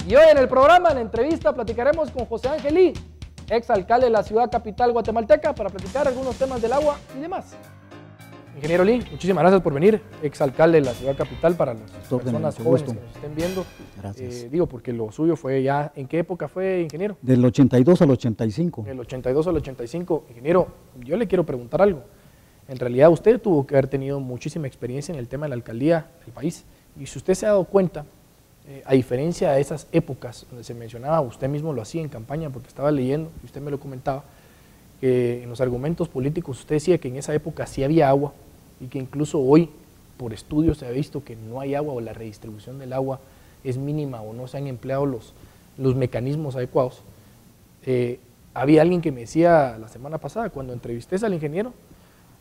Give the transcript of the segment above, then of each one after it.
Y hoy en el programa, en la entrevista, platicaremos con José Ángel Lee, ex alcalde de la ciudad capital guatemalteca, para platicar algunos temas del agua y demás. Ingeniero Lee, muchísimas gracias por venir, ex alcalde de la ciudad capital, para las personas jóvenes que nos estén viendo. Gracias. Digo, porque lo suyo fue ya, ¿en qué época fue, ingeniero? Del 82 al 85. Del 82 al 85. Ingeniero, yo le quiero preguntar algo. En realidad usted tuvo que haber tenido muchísima experiencia en el tema de la alcaldía del país. Y si usted se ha dado cuenta, a diferencia de esas épocas donde se mencionaba, usted mismo lo hacía en campaña porque estaba leyendo, y usted me lo comentaba, que en los argumentos políticos usted decía que en esa época sí había agua y que incluso hoy, por estudios, se ha visto que no hay agua o la redistribución del agua es mínima o no se han empleado los mecanismos adecuados. Había alguien que me decía la semana pasada, cuando entrevisté al ingeniero,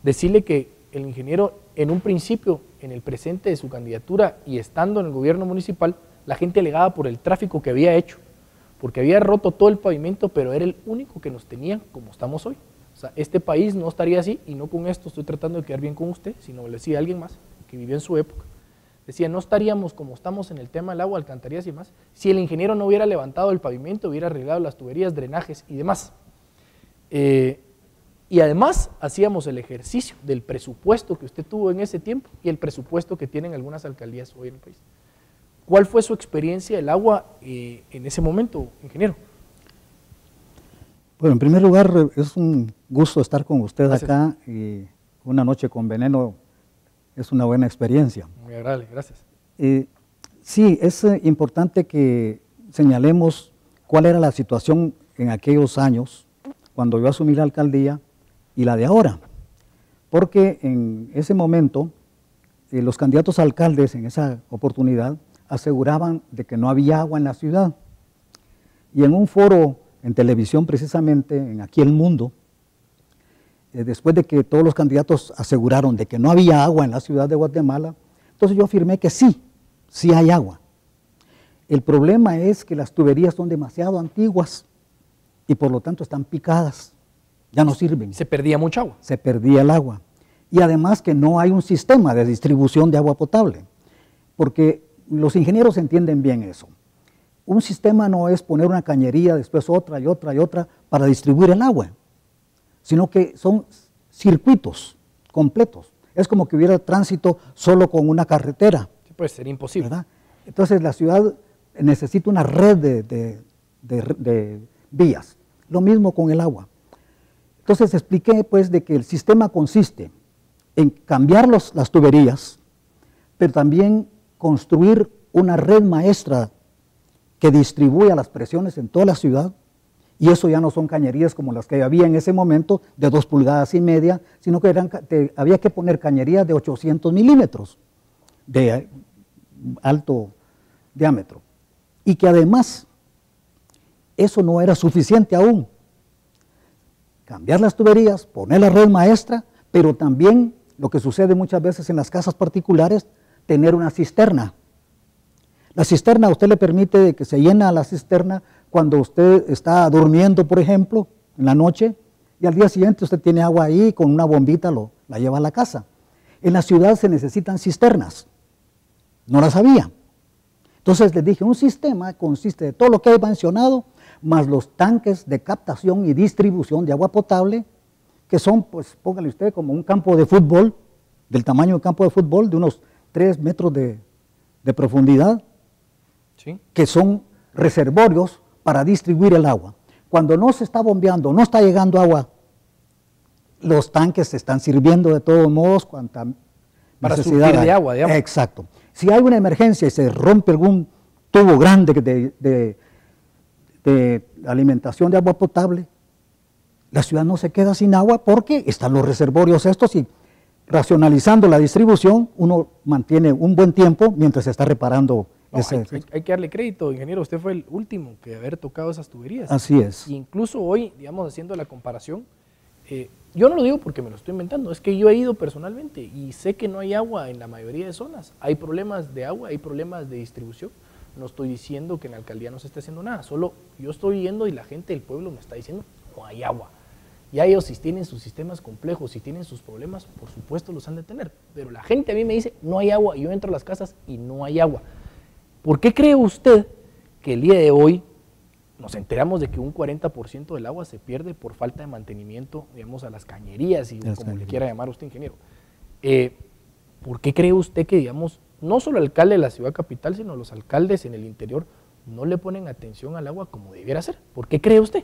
decirle que el ingeniero en un principio, en el presente de su candidatura y estando en el gobierno municipal, la gente alegaba por el tráfico que había hecho, porque había roto todo el pavimento, pero era el único que nos tenía como estamos hoy. O sea, este país no estaría así, y no con esto estoy tratando de quedar bien con usted, sino le decía a alguien más que vivió en su época. Decía, no estaríamos como estamos en el tema del agua, alcantarillas y demás, si el ingeniero no hubiera levantado el pavimento, hubiera arreglado las tuberías, drenajes y demás. Y además hacíamos el ejercicio del presupuesto que usted tuvo en ese tiempo y el presupuesto que tienen algunas alcaldías hoy en el país. ¿Cuál fue su experiencia del agua en ese momento, ingeniero? Bueno, en primer lugar, es un gusto estar con usted. Gracias. Acá, y una noche con veneno es una buena experiencia. Muy agradable, gracias. Sí, es importante que señalemos cuál era la situación en aquellos años, cuando yo asumí la alcaldía, y la de ahora, porque en ese momento los candidatos a alcaldes en esa oportunidad aseguraban de que no había agua en la ciudad, y en un foro en televisión precisamente, en Aquí el Mundo, después de que todos los candidatos aseguraron de que no había agua en la ciudad de Guatemala, entonces yo afirmé que sí hay agua. El problema es que las tuberías son demasiado antiguas y por lo tanto están picadas. Ya no sirven. Se perdía mucha agua. Se perdía el agua. Y además que no hay un sistema de distribución de agua potable, porque los ingenieros entienden bien eso. Un sistema no es poner una cañería, después otra y otra y otra para distribuir el agua, sino que son circuitos completos. Es como que hubiera tránsito solo con una carretera. Sí, pues sería imposible. ¿Verdad? Entonces la ciudad necesita una red de vías. Lo mismo con el agua. Entonces expliqué pues de que el sistema consiste en cambiar las tuberías, pero también construir una red maestra que distribuya las presiones en toda la ciudad, y eso ya no son cañerías como las que había en ese momento de 2,5 pulgadas, sino que había que poner cañerías de 800 milímetros de alto diámetro, y que además eso no era suficiente aún. Cambiar las tuberías, poner la red maestra, pero también, lo que sucede muchas veces en las casas particulares, tener una cisterna. La cisterna a usted le permite que se llena la cisterna cuando usted está durmiendo, por ejemplo, en la noche, y al día siguiente usted tiene agua ahí, con una bombita la lleva a la casa. En la ciudad se necesitan cisternas, no las había. Entonces les dije, un sistema consiste de todo lo que he mencionado, más los tanques de captación y distribución de agua potable, que son, pues póngale usted, como un campo de fútbol, del tamaño de un campo de fútbol, de unos 3 metros de profundidad, ¿sí? Que son reservorios para distribuir el agua. Cuando no se está bombeando, no está llegando agua, los tanques se están sirviendo de todos modos, cuanta para necesidad surtir hay. de agua, digamos. Exacto. Si hay una emergencia y se rompe algún tubo grande de alimentación de agua potable, la ciudad no se queda sin agua porque están los reservorios estos, y racionalizando la distribución uno mantiene un buen tiempo mientras se está reparando. No, hay que darle crédito, ingeniero, usted fue el último que haber tocado esas tuberías. Así es. Y incluso hoy, digamos, haciendo la comparación, yo no lo digo porque me lo estoy inventando, es que yo he ido personalmente y sé que no hay agua en la mayoría de zonas. Hay problemas de agua, hay problemas de distribución. No estoy diciendo que en la alcaldía no se esté haciendo nada, solo yo estoy yendo y la gente del pueblo me está diciendo no hay agua. Ya ellos, si tienen sus sistemas complejos, si tienen sus problemas, por supuesto los han de tener. Pero la gente a mí me dice no hay agua, y yo entro a las casas y no hay agua. ¿Por qué cree usted que el día de hoy nos enteramos de que un 40% del agua se pierde por falta de mantenimiento, digamos, a las cañerías y como le quiera llamar usted, ingeniero. ¿Por qué cree usted que, digamos, no solo el alcalde de la ciudad capital, sino los alcaldes en el interior no le ponen atención al agua como debiera ser? ¿Por qué cree usted?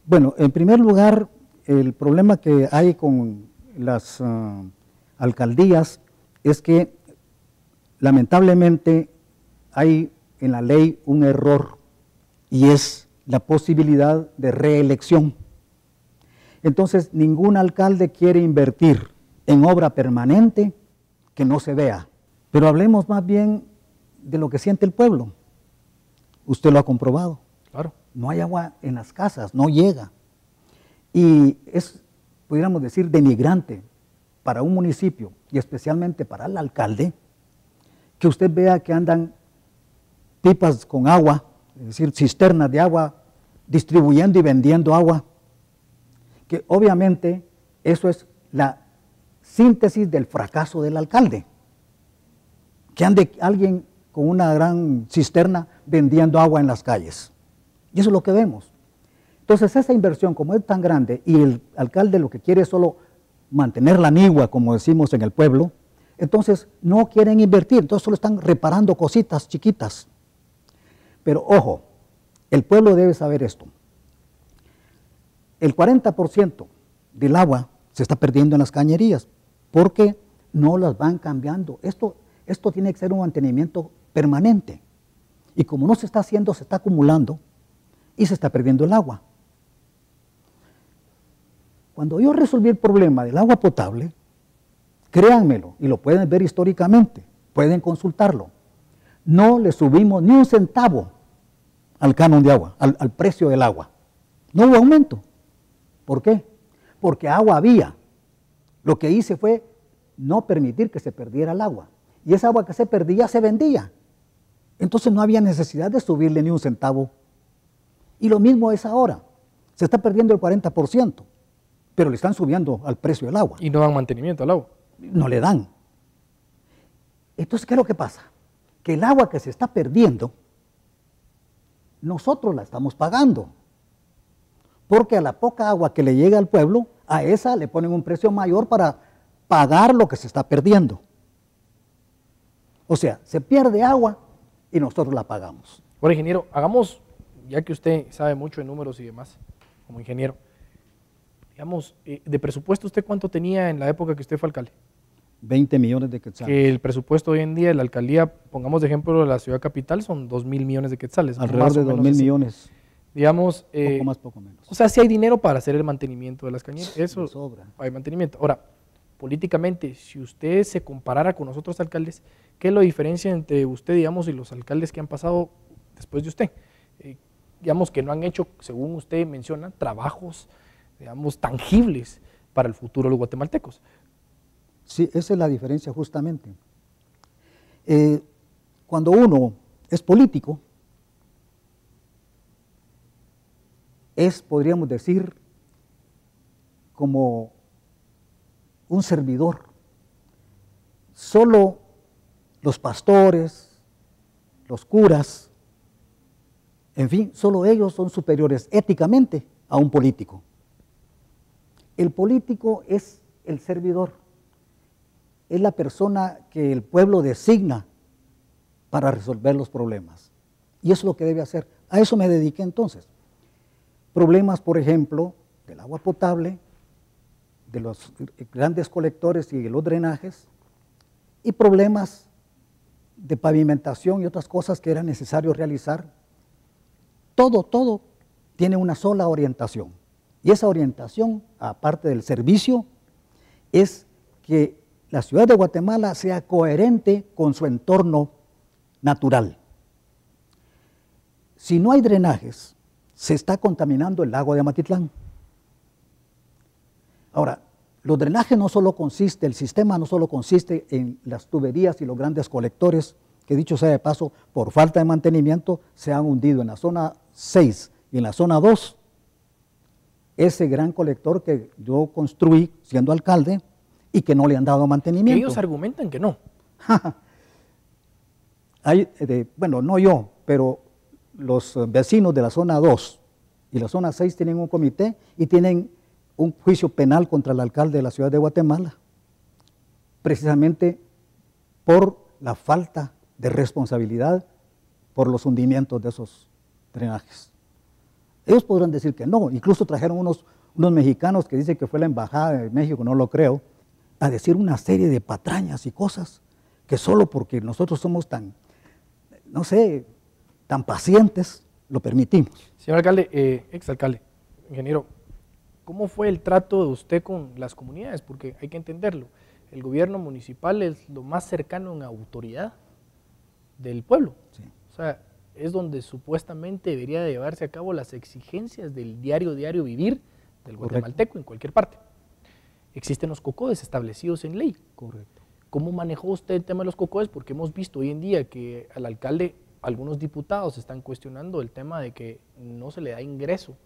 Bueno, en primer lugar, el problema que hay con las alcaldías es que lamentablemente hay en la ley un error y es la posibilidad de reelección. Entonces, ningún alcalde quiere invertir en obra permanente que no se vea. Pero hablemos más bien de lo que siente el pueblo. Usted lo ha comprobado. Claro. No hay agua en las casas, no llega. Y es, pudiéramos decir, denigrante para un municipio y especialmente para el alcalde, que usted vea que andan pipas con agua, es decir, cisternas de agua, distribuyendo y vendiendo agua, que obviamente eso es la síntesis del fracaso del alcalde. Que ande alguien con una gran cisterna vendiendo agua en las calles. Y eso es lo que vemos. Entonces esa inversión, como es tan grande, y el alcalde lo que quiere es solo mantener la nigua, como decimos en el pueblo, entonces no quieren invertir, entonces solo están reparando cositas chiquitas. Pero ojo, el pueblo debe saber esto. El 40% del agua se está perdiendo en las cañerías porque no las van cambiando. Esto tiene que ser un mantenimiento permanente. Y como no se está haciendo, se está acumulando y se está perdiendo el agua. Cuando yo resolví el problema del agua potable, créanmelo, y lo pueden ver históricamente, pueden consultarlo, no le subimos ni un centavo al canon de agua, al precio del agua. No hubo aumento. ¿Por qué? Porque agua había. Lo que hice fue no permitir que se perdiera el agua. Y esa agua que se perdía se vendía. Entonces no había necesidad de subirle ni un centavo. Y lo mismo es ahora. Se está perdiendo el 40%, pero le están subiendo al precio del agua. Y no dan mantenimiento al agua. No le dan. Entonces, ¿qué es lo que pasa? Que el agua que se está perdiendo, nosotros la estamos pagando. Porque a la poca agua que le llega al pueblo, a esa le ponen un precio mayor para pagar lo que se está perdiendo. O sea, se pierde agua y nosotros la pagamos. Ahora, ingeniero, hagamos, ya que usted sabe mucho de números y demás, como ingeniero, digamos, de presupuesto, ¿usted cuánto tenía en la época que usted fue alcalde? 20 millones de quetzales. Que el presupuesto hoy en día de la alcaldía, pongamos de ejemplo de la ciudad capital, son 2.000 millones de quetzales. Alrededor de 2.000 millones. Digamos, poco más, poco menos. O sea, si hay dinero para hacer el mantenimiento de las cañerías, eso sobra. Hay mantenimiento. Ahora, políticamente, si usted se comparara con los otros alcaldes, ¿qué es la diferencia entre usted, digamos, y los alcaldes que han pasado después de usted? Digamos que no han hecho, según usted menciona, trabajos, digamos, tangibles para el futuro de los guatemaltecos. Sí, esa es la diferencia justamente. Cuando uno es político, es, podríamos decir, como un servidor. Solo los pastores, los curas, en fin, solo ellos son superiores éticamente a un político. El político es el servidor, es la persona que el pueblo designa para resolver los problemas. Y eso es lo que debe hacer. A eso me dediqué entonces. Problemas, por ejemplo, del agua potable, de los grandes colectores y de los drenajes, y problemas de pavimentación y otras cosas que era necesario realizar. Todo tiene una sola orientación. Y esa orientación, aparte del servicio, es que la ciudad de Guatemala sea coherente con su entorno natural. Si no hay drenajes, se está contaminando el lago de Amatitlán. Ahora, los drenajes no solo consiste, el sistema no solo consiste en las tuberías y los grandes colectores, que dicho sea de paso, por falta de mantenimiento, se han hundido en la zona 6 y en la zona 2. Ese gran colector que yo construí siendo alcalde y que no le han dado mantenimiento. Ellos argumentan que no. Bueno, no yo, pero los vecinos de la zona 2 y la zona 6 tienen un comité y tienen un juicio penal contra el alcalde de la ciudad de Guatemala, precisamente por la falta de responsabilidad por los hundimientos de esos drenajes. Ellos podrán decir que no, incluso trajeron unos mexicanos que dicen que fue la embajada de México, no lo creo, a decir una serie de patrañas y cosas que solo porque nosotros somos tan, no sé, tan pacientes, lo permitimos. Señor alcalde, exalcalde, ingeniero, ¿cómo fue el trato de usted con las comunidades? Porque hay que entenderlo, el gobierno municipal es lo más cercano en autoridad del pueblo. Sí. O sea, es donde supuestamente debería de llevarse a cabo las exigencias del diario vivir del guatemalteco en cualquier parte. Existen los COCODES establecidos en ley. Correcto. ¿Cómo manejó usted el tema de los COCODES? Porque hemos visto hoy en día que al alcalde, algunos diputados están cuestionando el tema de que no se le da ingreso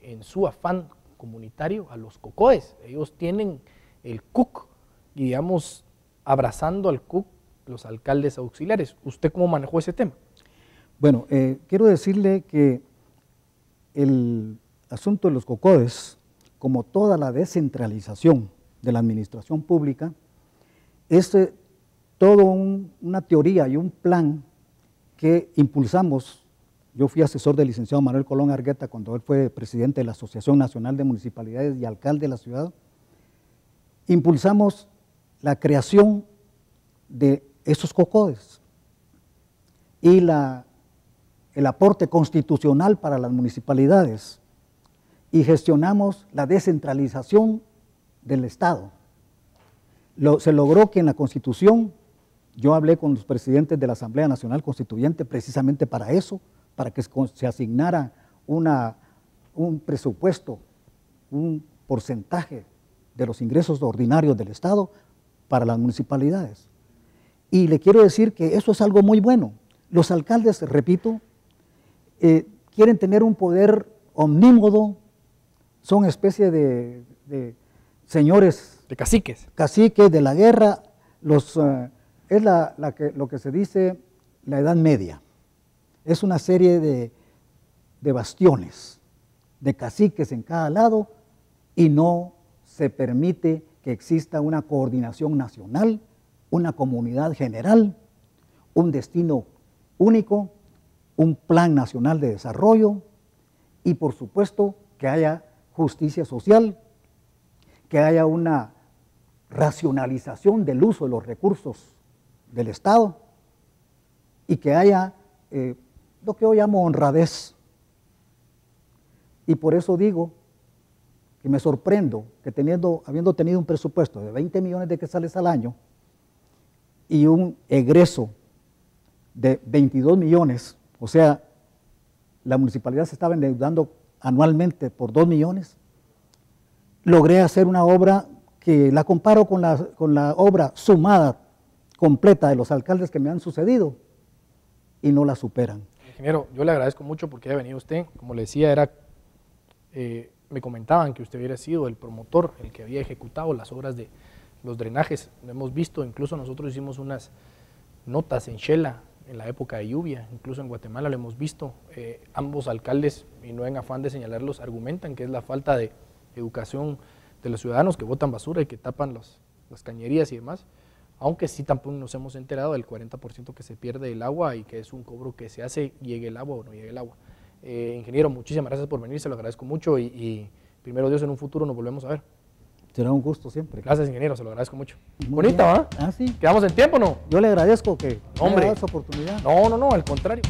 en su afán comunitario a los COCODES. Ellos tienen el CUC y, digamos, abrazando al CUC los alcaldes auxiliares. ¿Usted cómo manejó ese tema? Bueno, quiero decirle que el asunto de los COCODES, como toda la descentralización de la administración pública, es toda una teoría y un plan que impulsamos. Yo fui asesor del licenciado Manuel Colón Argueta cuando él fue presidente de la Asociación Nacional de Municipalidades y alcalde de la ciudad. Impulsamos la creación de esos COCODES y el aporte constitucional para las municipalidades, y gestionamos la descentralización del Estado. Se logró que en la Constitución, yo hablé con los presidentes de la Asamblea Nacional Constituyente precisamente para eso, para que se asignara un presupuesto, un porcentaje de los ingresos ordinarios del Estado para las municipalidades. Y le quiero decir que eso es algo muy bueno. Los alcaldes, repito, quieren tener un poder omnímodo, son especie de señores, de caciques de la guerra, es lo que se dice la Edad Media. Es una serie de bastiones, de caciques en cada lado, y no se permite que exista una coordinación nacional, una comunidad general, un destino único, un plan nacional de desarrollo y, por supuesto, que haya justicia social, que haya una racionalización del uso de los recursos del Estado y que haya lo que yo llamo honradez. Y por eso digo que me sorprendo que habiendo tenido un presupuesto de 20 millones de quetzales al año y un egreso de 22 millones, o sea, la municipalidad se estaba endeudando anualmente por 2 millones, logré hacer una obra que la comparo con la obra sumada completa de los alcaldes que me han sucedido y no la superan. Ingeniero, yo le agradezco mucho porque haya venido usted. Como le decía, me comentaban que usted hubiera sido el promotor, el que había ejecutado las obras de los drenajes. Lo hemos visto, incluso nosotros hicimos unas notas en Xela en la época de lluvia, incluso en Guatemala lo hemos visto. Ambos alcaldes, y no en afán de señalarlos, argumentan que es la falta de educación de los ciudadanos que botan basura y que tapan las cañerías y demás, aunque sí tampoco nos hemos enterado del 40% que se pierde del agua y que es un cobro que se hace, llegue el agua o no llegue el agua. Ingeniero, muchísimas gracias por venir, se lo agradezco mucho y primero Dios, en un futuro nos volvemos a ver. Será un gusto siempre. Gracias, ingeniero, se lo agradezco mucho. Muy Bonita, bien. ¿va? Sí. ¿Quedamos en tiempo o no? Yo le agradezco que me haya Hombre. dado esa oportunidad. No, al contrario.